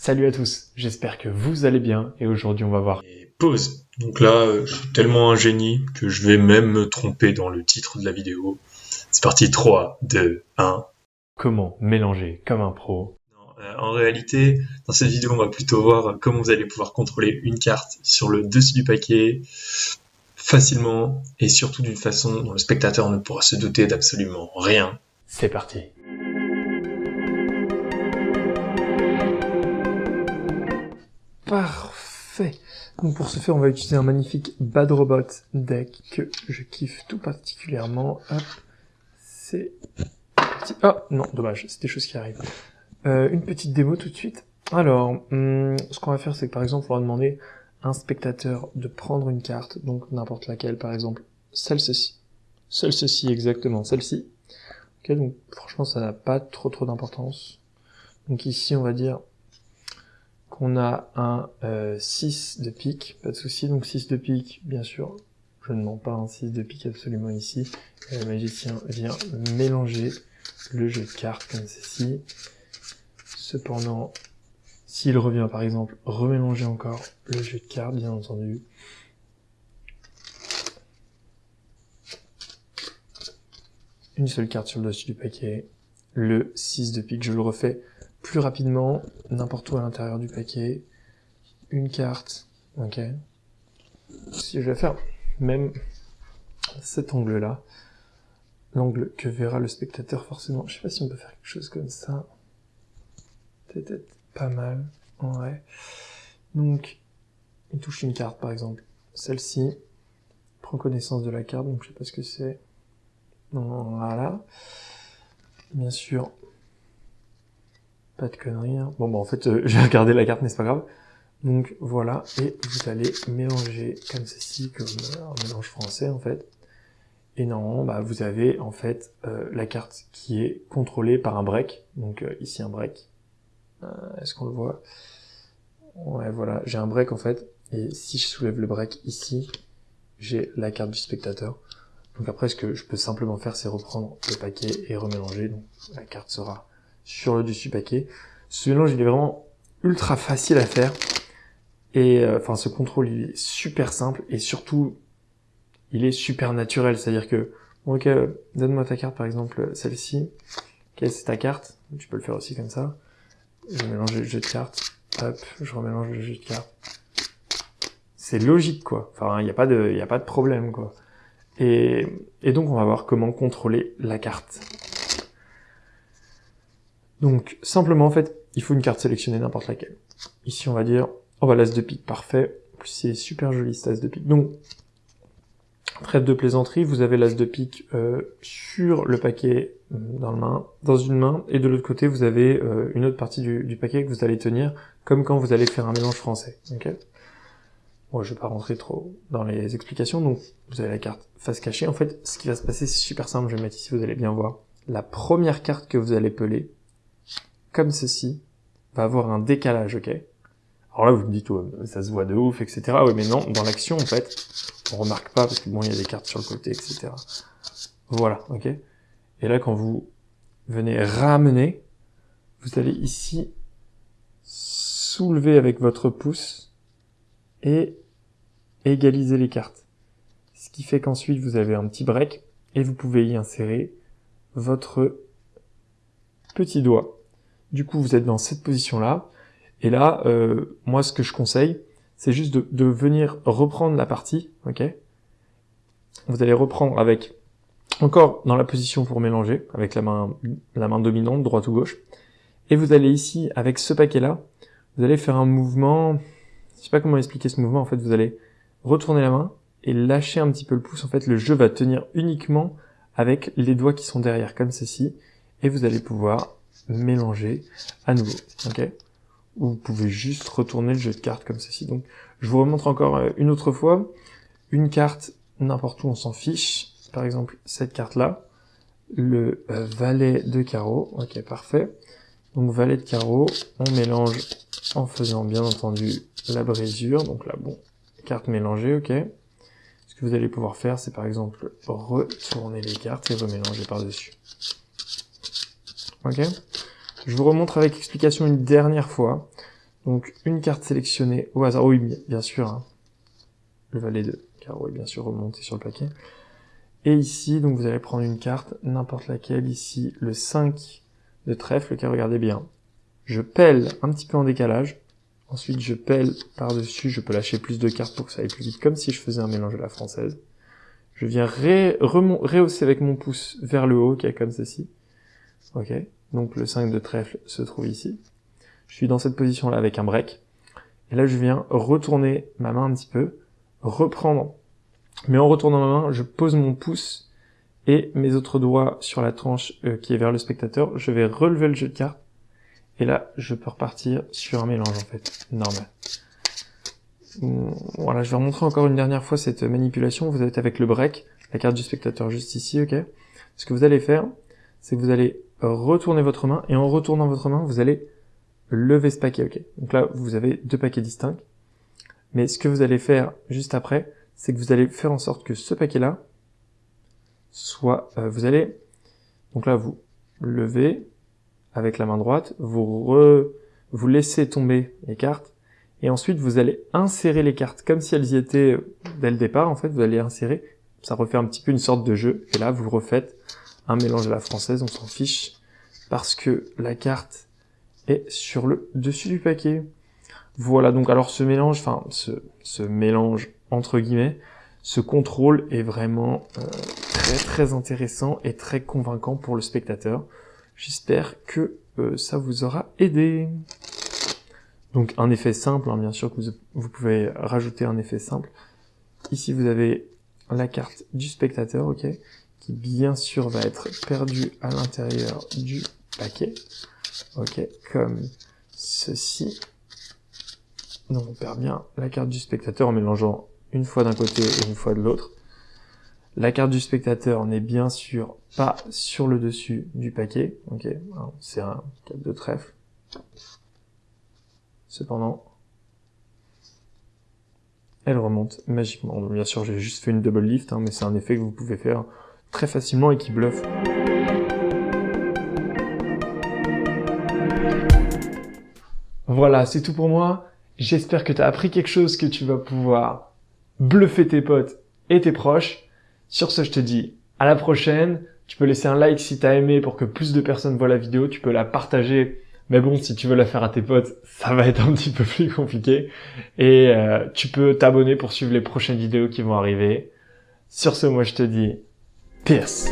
Salut à tous, j'espère que vous allez bien et aujourd'hui on va voir Et pause. Donc là, je suis tellement un génie que je vais même me tromper dans le titre de la vidéo. C'est parti, 3, 2, 1. comment mélanger comme un pro. Non, en réalité, dans cette vidéo, on va plutôt voir comment vous allez pouvoir contrôler une carte sur le dessus du paquet facilement et surtout d'une façon dont le spectateur ne pourra se douter d'absolument rien. C'est parti. Parfait. Donc pour ce faire, on va utiliser un magnifique Bad Robot deck que je kiffe tout particulièrement. Hop, c'est parti. Ah non, dommage, c'est des choses qui arrivent. Une petite démo tout de suite. Alors, ce qu'on va faire, c'est que par exemple, on va demander à un spectateur de prendre une carte, donc n'importe laquelle, par exemple, celle-ci. Celle-ci, exactement, celle-ci. Ok, donc franchement, ça n'a pas trop d'importance. Donc ici, on va dire qu'on a un 6 de pique, pas de souci. Donc 6 de pique, bien sûr, je ne mens pas, un 6 de pique absolument ici. Et le magicien vient mélanger le jeu de cartes comme ceci. Cependant, s'il revient par exemple remélanger encore le jeu de cartes, bien entendu. Une seule carte sur le dessus du paquet, le 6 de pique, je le refais plus rapidement, n'importe où à l'intérieur du paquet. Une carte, ok. Si je vais faire même cet angle-là, l'angle que verra le spectateur forcément, je sais pas si on peut faire quelque chose comme ça. Peut-être pas mal, ouais. Donc, il touche une carte par exemple, celle-ci, prend connaissance de la carte, donc je sais pas ce que c'est. Voilà. Bien sûr, pas de conneries. Hein. Bon, bah en fait, j'ai regardé la carte, mais c'est pas grave. Donc voilà, et vous allez mélanger comme ceci, comme un mélange français en fait. Et normalement, bah, vous avez en fait la carte qui est contrôlée par un break. Donc ici un break. Est-ce qu'on le voit? Ouais, voilà, j'ai un break en fait. Et si je soulève le break ici, j'ai la carte du spectateur. Donc après, ce que je peux simplement faire, c'est reprendre le paquet et remélanger. Donc la carte sera sur le dessus paquet. Ce mélange, il est vraiment ultra facile à faire. Et enfin, ce contrôle, il est super simple et surtout, il est super naturel. C'est-à-dire que, bon, ok, donne-moi ta carte, par exemple, celle-ci. Ok, c'est ta carte. Tu peux le faire aussi comme ça. Je mélange le jeu de cartes. Hop, je remélange le jeu de cartes. C'est logique, quoi. Enfin, il n'y a pas de problème, quoi. Et donc, on va voir comment contrôler la carte. Donc, simplement, en fait, il faut une carte sélectionnée, n'importe laquelle. Ici, on va dire, oh bah, l'as de pique, parfait. En plus, c'est super joli, cet as de pique. Donc, trêve de plaisanterie, vous avez l'as de pique sur le paquet dans une main, et de l'autre côté, vous avez une autre partie du paquet que vous allez tenir, comme quand vous allez faire un mélange français. Okay, bon, je vais pas rentrer trop dans les explications, donc vous avez la carte face cachée. En fait, ce qui va se passer, c'est super simple, je vais mettre ici, vous allez bien voir. La première carte que vous allez peler, comme ceci, va avoir un décalage, ok. Alors là, vous me dites, oh, ça se voit de ouf, etc. Oui, mais non, dans l'action, en fait, on remarque pas, parce que bon, il y a des cartes sur le côté, etc. Voilà, ok. Et là, quand vous venez ramener, vous allez ici soulever avec votre pouce et égaliser les cartes. Ce qui fait qu'ensuite, vous avez un petit break et vous pouvez y insérer votre petit doigt. Du coup, vous êtes dans cette position-là. Et là, moi, ce que je conseille, c'est juste de venir reprendre la partie, ok. Vous allez reprendre avec, encore dans la position pour mélanger, avec la main dominante, droite ou gauche. Et vous allez ici, avec ce paquet-là, vous allez faire un mouvement, je sais pas comment expliquer ce mouvement, en fait, vous allez retourner la main et lâcher un petit peu le pouce. En fait, le jeu va tenir uniquement avec les doigts qui sont derrière, comme ceci. Et vous allez pouvoir mélanger à nouveau, ok. Ou vous pouvez juste retourner le jeu de cartes comme ceci. Donc, je vous remontre encore une autre fois. Une carte, n'importe où, on s'en fiche. Par exemple, cette carte-là, le valet de carreau. Ok, parfait. Donc, valet de carreau, on mélange en faisant, bien entendu, la brisure. Donc là, bon, carte mélangée, ok. Ce que vous allez pouvoir faire, c'est par exemple retourner les cartes et remélanger par-dessus. Ok. Je vous remontre avec explication une dernière fois. Donc, une carte sélectionnée au hasard. Oui, bien sûr, hein. Le valet de carreau est bien sûr remonté sur le paquet. Et ici, donc vous allez prendre une carte, n'importe laquelle. Ici, le 5 de trèfle, ok, regardez bien. Je pèle un petit peu en décalage. Ensuite, je pèle par-dessus. Je peux lâcher plus de cartes pour que ça aille plus vite, comme si je faisais un mélange de la française. Je viens rehausser avec mon pouce vers le haut, ok, comme ceci. Ok, donc le 5 de trèfle se trouve ici. Je suis dans cette position-là avec un break. Et là, je viens retourner ma main un petit peu, reprendre. Mais en retournant ma main, je pose mon pouce et mes autres doigts sur la tranche qui est vers le spectateur. Je vais relever le jeu de cartes. Et là, je peux repartir sur un mélange, en fait, normal. Voilà, je vais remontrer encore une dernière fois cette manipulation. Vous êtes avec le break, la carte du spectateur juste ici, ok. Ce que vous allez faire, c'est que vous allez retourner votre main, et en retournant votre main, vous allez lever ce paquet, ok. Donc là, vous avez deux paquets distincts. Mais ce que vous allez faire juste après, c'est que vous allez faire en sorte que ce paquet-là soit... vous allez... Donc là, vous levez avec la main droite, vous laissez tomber les cartes, et ensuite vous allez insérer les cartes comme si elles y étaient dès le départ, en fait, vous allez insérer, ça refait un petit peu une sorte de jeu, et là, vous refaites un mélange à la française, on s'en fiche, parce que la carte est sur le dessus du paquet. Voilà, donc alors ce mélange, enfin ce mélange entre guillemets, ce contrôle est vraiment très très intéressant et très convaincant pour le spectateur. J'espère que ça vous aura aidé. Donc un effet simple, hein, bien sûr que vous pouvez rajouter un effet simple. Ici vous avez la carte du spectateur, ok, qui bien sûr va être perdue à l'intérieur du paquet, ok, comme ceci. Donc on perd bien la carte du spectateur en mélangeant une fois d'un côté et une fois de l'autre. La carte du spectateur n'est bien sûr pas sur le dessus du paquet, ok, c'est un 4 de trèfle. Cependant, elle remonte magiquement. Bien sûr, j'ai juste fait une double lift, hein, mais c'est un effet que vous pouvez faire très facilement et qui bluffe. Voilà, c'est tout pour moi. J'espère que tu as appris quelque chose que tu vas pouvoir bluffer tes potes et tes proches. Sur ce, je te dis à la prochaine. Tu peux laisser un like si tu as aimé pour que plus de personnes voient la vidéo. Tu peux la partager. Mais bon, si tu veux la faire à tes potes, ça va être un petit peu plus compliqué. Et tu peux t'abonner pour suivre les prochaines vidéos qui vont arriver. Sur ce, moi je te dis peace.